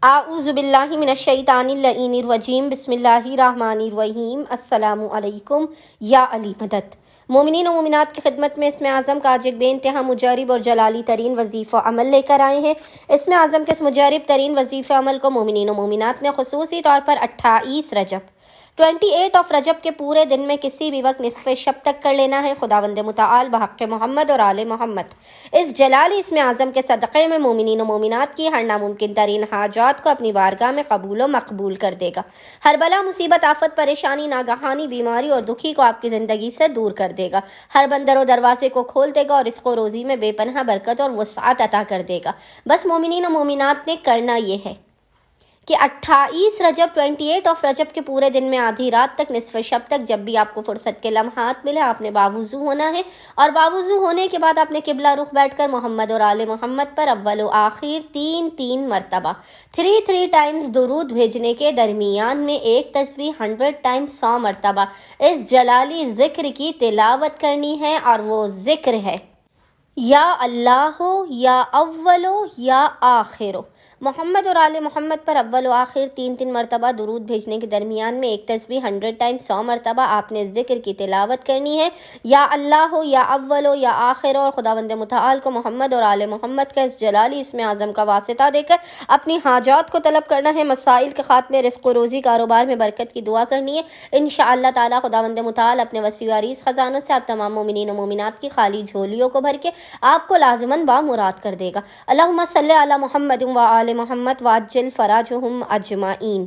اعوذ باللہ من الشیطان اللعین الرجیم بسم اللہ الرحمن الرحیم السلام علیکم یا علی مدد۔ مومنین و مومنات کی خدمت میں اسم اعظم کا آج ایک بے انتہا مجرب اور جلالی ترین وظیفہ عمل لے کر آئے ہیں۔ اسم اعظم کے اس مجرب ترین وظیفہ عمل کو مومنین و مومنات نے خصوصی طور پر 28 رجب 28 رجب کے پورے دن میں کسی بھی وقت نصف شب تک کر لینا ہے۔ خداوند متعال بحق محمد اور آل محمد اس جلالی اسم اعظم کے صدقے میں مومنین و مومنات کی ہر ناممکن ترین حاجات کو اپنی بارگاہ میں قبول و مقبول کر دے گا۔ ہر بلا مصیبت آفت پریشانی ناگہانی بیماری اور دکھی کو آپ کی زندگی سے دور کر دے گا۔ ہر بندر و دروازے کو کھول دے گا اور رزق و روزی میں بے پناہ برکت اور وسعت عطا کر دے گا۔ بس مومنین و مومنات نے کرنا یہ ہے کہ 28 رجب کے پورے دن میں آدھی رات تک نصف شب تک جب بھی آپ کو فرصت کے لمحات ملے آپ نے باوضو ہونا ہے، اور باوضو ہونے کے بعد آپ نے قبلہ رخ بیٹھ کر محمد اور آل محمد پر اول و آخر 3 مرتبہ 3 ٹائمز درود بھیجنے کے درمیان میں ایک تسبیح 100 ٹائمز 100 مرتبہ اس جلالی ذکر کی تلاوت کرنی ہے، اور وہ ذکر ہے یا اللہ یا اولو یا آخرو۔ محمد اور آل محمد پر اول و آخر 3 مرتبہ درود بھیجنے کے درمیان میں ایک تسبیح 100 ٹائمز 100 مرتبہ آپ نے ذکر کی تلاوت کرنی ہے، یا اللہ یا اول یا آخر، اور خداوند متعال کو محمد اور آل محمد کا اس جلالی اسم اعظم کا واسطہ دے کر اپنی حاجات کو طلب کرنا ہے، مسائل کے خاتمے، رزق و روزی، کاروبار میں برکت کی دعا کرنی ہے۔ انشاءاللہ تعالی خداوند متعال اپنے وسیع و عریض خزانوں سے آپ تمام مومنین و مومنات کی خالی جھولیوں کو بھر کے آپ کو لازماً بامراد کر دے گا۔ اللہم صلی علی محمد و آل محمد وعجل فراجہم اجمعین۔